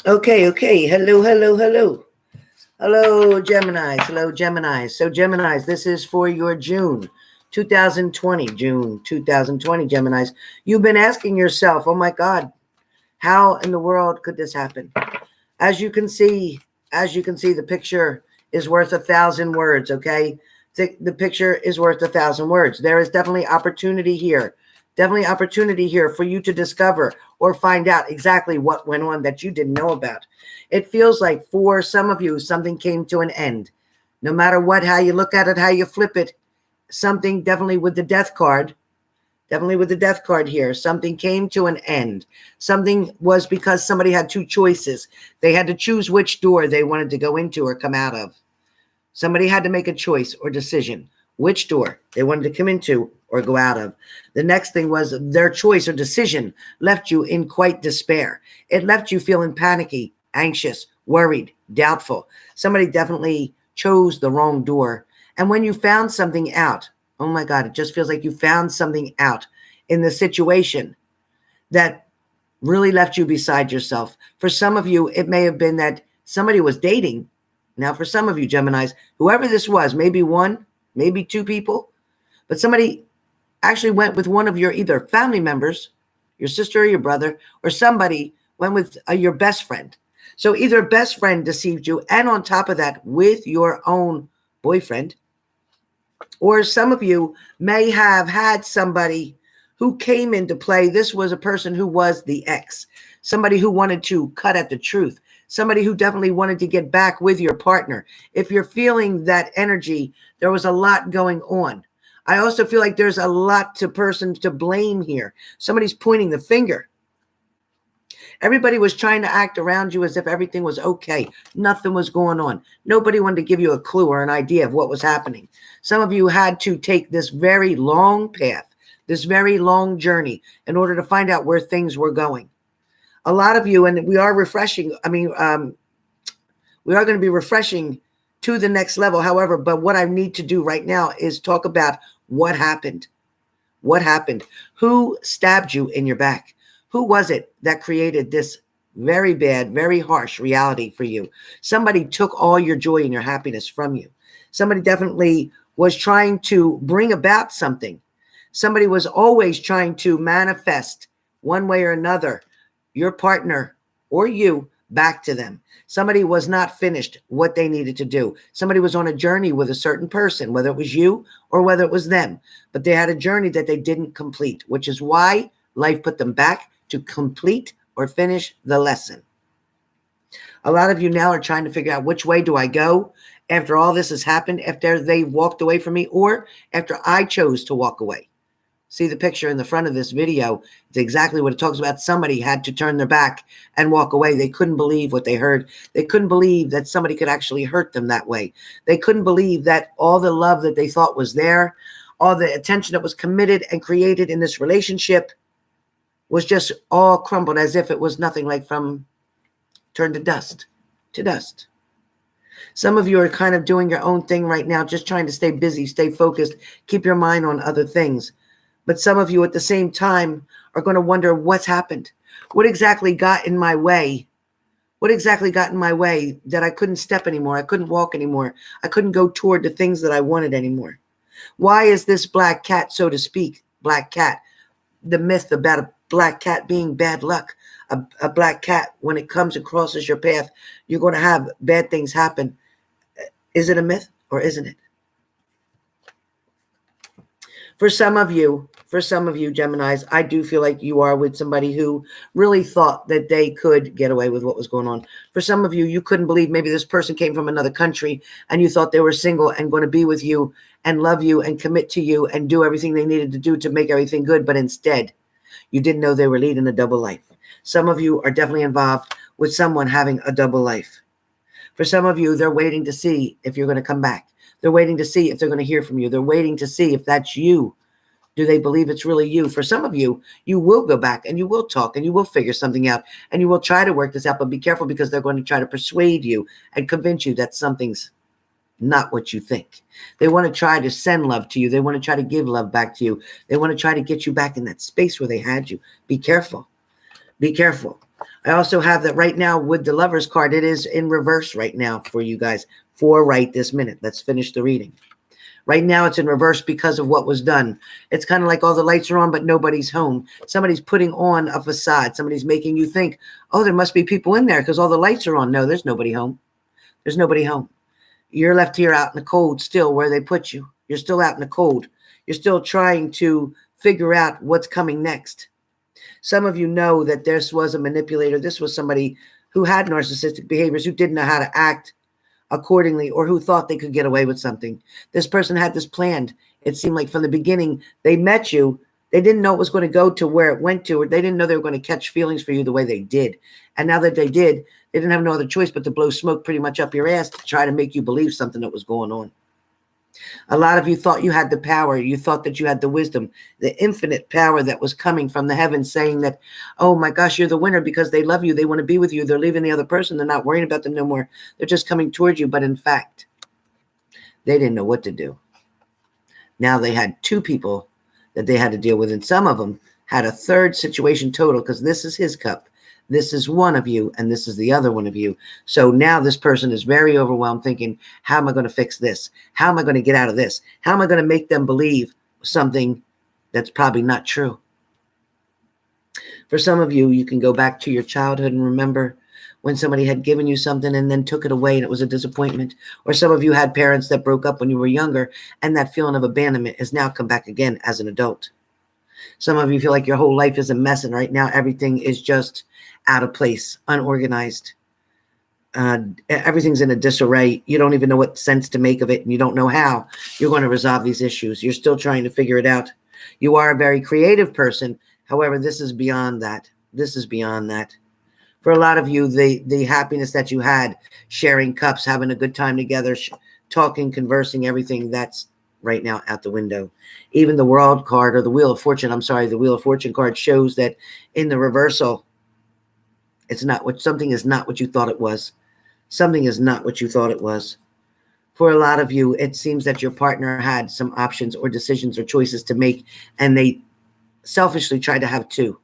Okay. Hello, hello, hello. Hello, Geminis. Hello, Geminis. So, Geminis, this is for your June 2020. June 2020, Geminis. You've been asking yourself, oh my God, how in the world could this happen? As you can see, the picture is worth 1,000 words, okay? The picture is worth 1,000 words. There is definitely opportunity here. Definitely opportunity here for you to discover or find out exactly what went on that you didn't know about. It feels like for some of you, something came to an end. No matter what, how you look at it, how you flip it, something definitely with the death card. Definitely with the death card here. Something came to an end. Something was because somebody had two choices. They had to choose which door they wanted to go into or come out of. Somebody had to make a choice or decision which door they wanted to come into or go out of. The next thing was their choice or decision left you in quite despair. It left you feeling panicky, anxious, worried, doubtful. Somebody definitely chose the wrong door. And when you found something out, oh my God, it just feels like you found something out in the situation that really left you beside yourself. For some of you, it may have been that somebody was dating. Now, for some of you, Geminis, whoever this was, maybe one, maybe two people, but somebody actually went with one of your either family members, your sister or your brother, or somebody went with your best friend. So either a best friend deceived you, and on top of that, with your own boyfriend, or some of you may have had somebody who came into play. This was a person who was the ex, somebody who wanted to cut at the truth, somebody who definitely wanted to get back with your partner. If you're feeling that energy, there was a lot going on. I also feel like there's a lot to person to blame here. Somebody's pointing the finger. Everybody was trying to act around you as if everything was okay. Nothing was going on. Nobody wanted to give you a clue or an idea of what was happening. Some of you had to take this very long path, this very long journey in order to find out where things were going. A lot of you, and we are refreshing, we are going to be refreshing to the next level. However, but what I need to do right now is talk about what happened. What happened? Who stabbed you in your back? Who was it that created this very bad, very harsh reality for you? Somebody took all your joy and your happiness from you. Somebody definitely was trying to bring about something. Somebody was always trying to manifest one way or another your partner or you back to them. Somebody was not finished what they needed to do. Somebody was on a journey with a certain person, whether it was you or whether it was them, but they had a journey that they didn't complete, which is why life put them back to complete or finish the lesson. A lot of you now are trying to figure out, which way do I go after all this has happened, after they walked away from me, or after I chose to walk away. See the picture in the front of this video. It's exactly what it talks about. Somebody had to turn their back and walk away. They couldn't believe what they heard. They couldn't believe that somebody could actually hurt them that way. They couldn't believe that all the love that they thought was there, all the attention that was committed and created in this relationship was just all crumbled as if it was nothing, like from turned to dust. Some of you are kind of doing your own thing right now, just trying to stay busy, stay focused, keep your mind on other things. But some of you at the same time are going to wonder, what's happened? What exactly got in my way? What exactly got in my way that I couldn't step anymore? I couldn't walk anymore. I couldn't go toward the things that I wanted anymore. Why is this black cat, so to speak, black cat, the myth about a black cat being bad luck? A black cat, when it comes and crosses your path, you're going to have bad things happen. Is it a myth or isn't it? For some of you, Geminis, I do feel like you are with somebody who really thought that they could get away with what was going on. For some of you, you couldn't believe maybe this person came from another country and you thought they were single and going to be with you and love you and commit to you and do everything they needed to do to make everything good. But instead, you didn't know they were leading a double life. Some of you are definitely involved with someone having a double life. For some of you, they're waiting to see if you're going to come back. They're waiting to see if they're going to hear from you. They're waiting to see if that's you. Do they believe it's really you? For some of you, you will go back and you will talk and you will figure something out and you will try to work this out, but be careful, because they're going to try to persuade you and convince you that something's not what you think. They want to try to send love to you. They want to try to give love back to you. They want to try to get you back in that space where they had you. Be careful. Be careful. I also have that right now with the Lovers card. It is in reverse right now for you guys for right this minute. Let's finish the reading. Right now it's in reverse because of what was done. It's kind of like all the lights are on, but nobody's home. Somebody's putting on a facade. Somebody's making you think, oh, there must be people in there because all the lights are on. No, there's nobody home. There's nobody home. You're left here out in the cold still where they put you. You're still out in the cold. You're still trying to figure out what's coming next. Some of you know that this was a manipulator. This was somebody who had narcissistic behaviors, who didn't know how to act accordingly, or who thought they could get away with something. This person had this planned. It seemed like from the beginning, they met you. They didn't know it was going to go to where it went to, or they didn't know they were going to catch feelings for you the way they did. And now that they did, they didn't have no other choice but to blow smoke pretty much up your ass to try to make you believe something that was going on. A lot of you thought you had the power. You thought that you had the wisdom, the infinite power that was coming from the heavens saying that, oh my gosh, you're the winner because they love you. They want to be with you. They're leaving the other person. They're not worrying about them no more. They're just coming towards you. But in fact, they didn't know what to do. Now they had two people that they had to deal with. And some of them had a third situation total because this is his cup. This is one of you, and this is the other one of you. So now this person is very overwhelmed thinking, how am I going to fix this? How am I going to get out of this? How am I going to make them believe something that's probably not true? For some of you, you can go back to your childhood and remember when somebody had given you something and then took it away and it was a disappointment. Or some of you had parents that broke up when you were younger, and that feeling of abandonment has now come back again as an adult. Some of you feel like your whole life is a mess, and right now everything is just out of place, unorganized. Everything's in a disarray. You don't even know what sense to make of it, and you don't know how you're going to resolve these issues. You're still trying to figure it out. You are a very creative person. However, this is beyond that. This is beyond that. For a lot of you, the happiness that you had, sharing cups, having a good time together, talking, conversing, everything, that's right now out the window. Even the World card, or the Wheel of Fortune, the Wheel of Fortune card shows that in the reversal, it's not what something is not what you thought it was. Something is not what you thought it was. For a lot of you, it seems that your partner had some options or decisions or choices to make, and they selfishly tried to have two.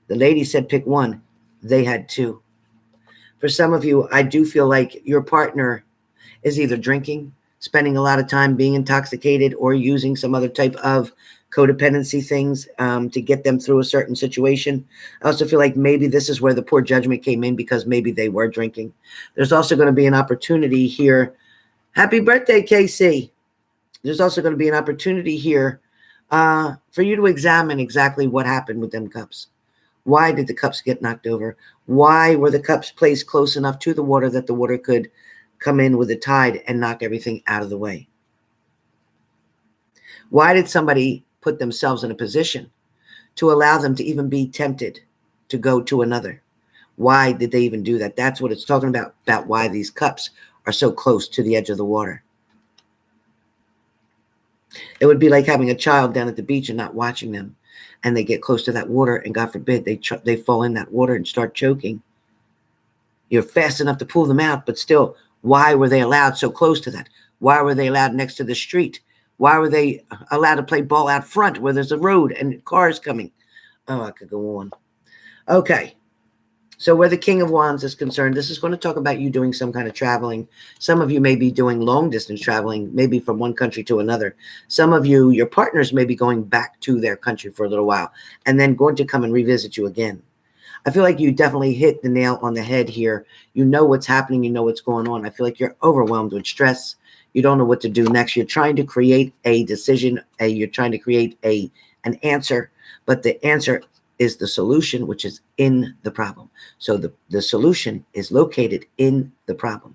The lady said pick one. They had two. For some of you, I do feel like your partner is either drinking, spending a lot of time being intoxicated, or using some other type of codependency things to get them through a certain situation. I also feel like maybe this is where the poor judgment came in, because maybe they were drinking. There's also going to be an opportunity here. Happy birthday, Casey. There's also going to be an opportunity here for you to examine exactly what happened with them cups. Why did the cups get knocked over? Why were the cups placed close enough to the water that the water could come in with the tide and knock everything out of the way? Why did somebody put themselves in a position to allow them to even be tempted to go to another? Why did they even do that? That's what it's talking about why these cups are so close to the edge of the water. It would be like having a child down at the beach and not watching them, and they get close to that water, and God forbid they fall in that water and start choking. You're fast enough to pull them out, but still, why were they allowed so close to that? Why were they allowed next to the street? Why were they allowed to play ball out front where there's a road and cars coming? Oh, I could go on. Okay. So where the King of Wands is concerned, this is going to talk about you doing some kind of traveling. Some of you may be doing long distance traveling, maybe from one country to another. Some of you, your partners may be going back to their country for a little while and then going to come and revisit you again. I feel like you definitely hit the nail on the head here. You know what's happening. You know what's going on. I feel like you're overwhelmed with stress. You don't know what to do next. You're trying to create a decision. You're trying to create an answer, but the answer is the solution, which is in the problem. So the solution is located in the problem.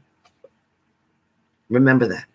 Remember that.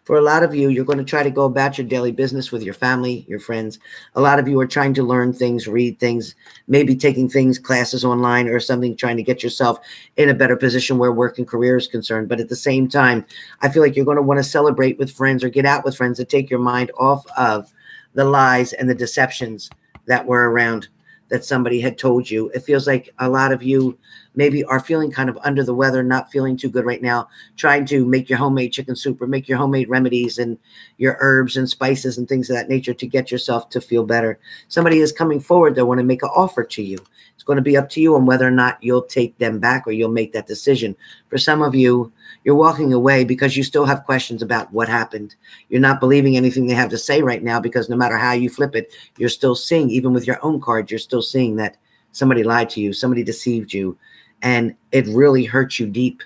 For a lot of you, you're going to try to go about your daily business with your family, your friends. A lot of you are trying to learn things, read things, maybe taking things, classes online or something, trying to get yourself in a better position where work and career is concerned. But at the same time, I feel like you're going to want to celebrate with friends or get out with friends to take your mind off of the lies and the deceptions that were around, that somebody had told you. It feels like a lot of you maybe are feeling kind of under the weather, not feeling too good right now, trying to make your homemade chicken soup or make your homemade remedies and your herbs and spices and things of that nature to get yourself to feel better. Somebody is coming forward. They want to make an offer to you. It's going to be up to you on whether or not you'll take them back or you'll make that decision. For some of you, you're walking away because you still have questions about what happened. You're not believing anything they have to say right now because no matter how you flip it, you're still seeing, even with your own card, you're still seeing that somebody lied to you, somebody deceived you, and it really hurts you deep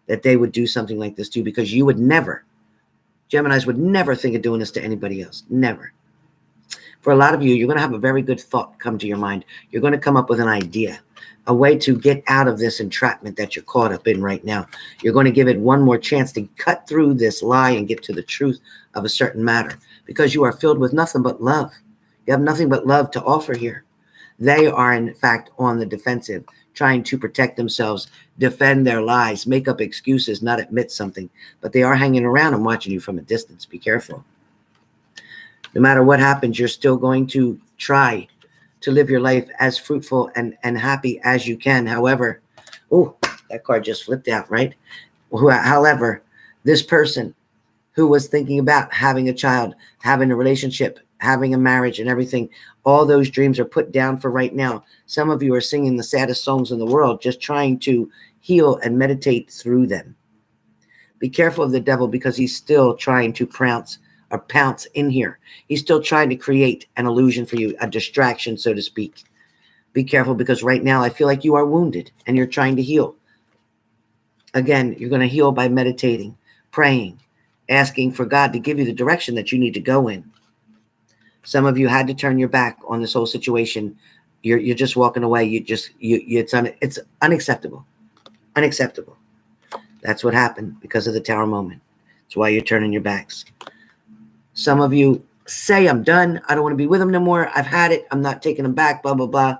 that they would do something like this to you, because you would never, Geminis would never think of doing this to anybody else. Never. For a lot of you, you're going to have a very good thought come to your mind. You're going to come up with an idea, a way to get out of this entrapment that you're caught up in right now. You're going to give it one more chance to cut through this lie and get to the truth of a certain matter, because you are filled with nothing but love. You have nothing but love to offer here. They are, in fact, on the defensive, trying to protect themselves, defend their lies, make up excuses, not admit something. But they are hanging around and watching you from a distance. Be careful. No matter what happens, you're still going to try to live your life as fruitful and happy as you can. However, oh, that card just flipped out, right? However, this person who was thinking about having a child, having a relationship, having a marriage and everything, all those dreams are put down for right now. Some of you are singing the saddest songs in the world, just trying to heal and meditate through them. Be careful of the devil, because he's still trying to pounce in here. He's still trying to create an illusion for you, a distraction, so to speak. Be careful, because right now I feel like you are wounded and you're trying to heal. Again, you're going to heal by meditating, praying, asking for God to give you the direction that you need to go in. Some of you had to turn your back on this whole situation. You're just walking away. It's unacceptable. Unacceptable. That's what happened because of the Tower moment. That's why you're turning your backs. Some of you say, I'm done. I don't want to be with him no more. I've had it. I'm not taking him back, blah, blah, blah.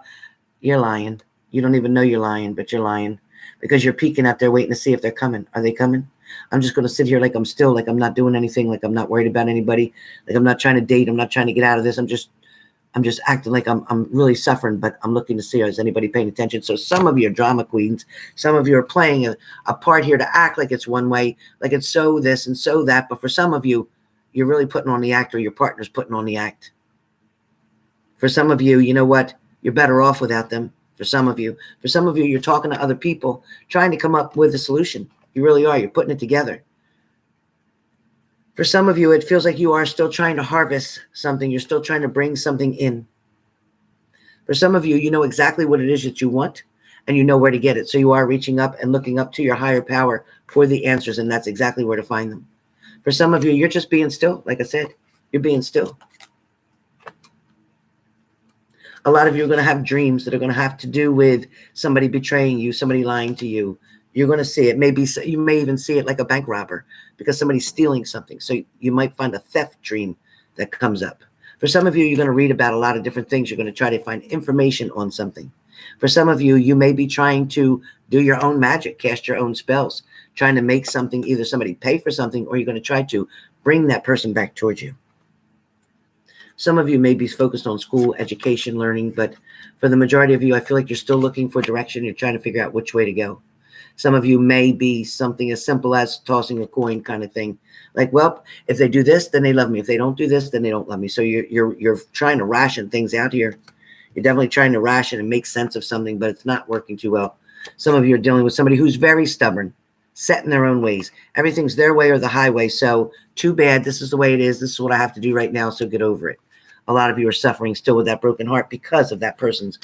You're lying. You don't even know you're lying, but you're lying because you're peeking out there waiting to see if they're coming. Are they coming? I'm just going to sit here like I'm still, like I'm not doing anything, like I'm not worried about anybody, like I'm not trying to date. I'm not trying to get out of this. I'm just acting like I'm really suffering, but I'm looking to see, is anybody paying attention? So some of you are drama queens. Some of you are playing a part here to act like it's one way, like it's so this and so that. But for some of you, you're really putting on the act, or your partner's putting on the act. For some of you, you know what? You're better off without them. For some of you, you're talking to other people, trying to come up with a solution. You really are. You're putting it together. For some of you, it feels like you are still trying to harvest something. You're still trying to bring something in. For some of you, you know exactly what it is that you want, and you know where to get it. So you are reaching up and looking up to your higher power for the answers, and that's exactly where to find them. For some of you, you're just being still. Like I said, you're being still. A lot of you are going to have dreams that are going to have to do with somebody betraying you, somebody lying to you. You're going to see it. Maybe you may even see it like a bank robber, because somebody's stealing something. So you might find a theft dream that comes up. For some of you, you're going to read about a lot of different things. You're going to try to find information on something. For some of you, you may be trying to do your own magic, cast your own spells, trying to make something, either somebody pay for something, or you're going to try to bring that person back towards you. Some of you may be focused on school, education, learning, but for the majority of you, I feel like you're still looking for direction. You're trying to figure out which way to go. Some of you may be something as simple as tossing a coin kind of thing. Like, well, if they do this, then they love me. If they don't do this, then they don't love me. So you're trying to ration things out here. You're definitely trying to ration and make sense of something, but it's not working too well. Some of you are dealing with somebody who's very stubborn, set in their own ways. Everything's their way or the highway. So too bad. This is the way it is. This is what I have to do right now. So get over it. A lot of you are suffering still with that broken heart because of that person's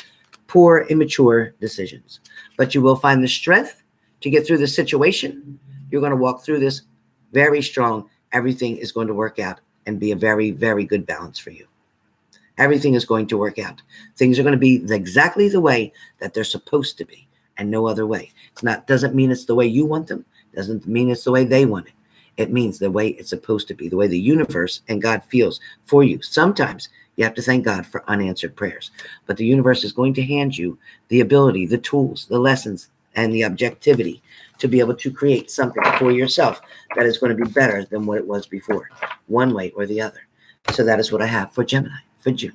poor, immature decisions. But you will find the strength to get through the situation. You're going to walk through this very strong. Everything is going to work out and be a very, very good balance for you. Everything is going to work out. Things are going to be exactly the way that they're supposed to be, and no other way. Doesn't mean it's the way you want them. Doesn't mean it's the way they want it. It means the way it's supposed to be, the way the universe and God feels for you. Sometimes you have to thank God for unanswered prayers, but the universe is going to hand you the ability, the tools, the lessons, and the objectivity to be able to create something for yourself that is going to be better than what it was before, one way or the other. So that is what I have for Gemini for June.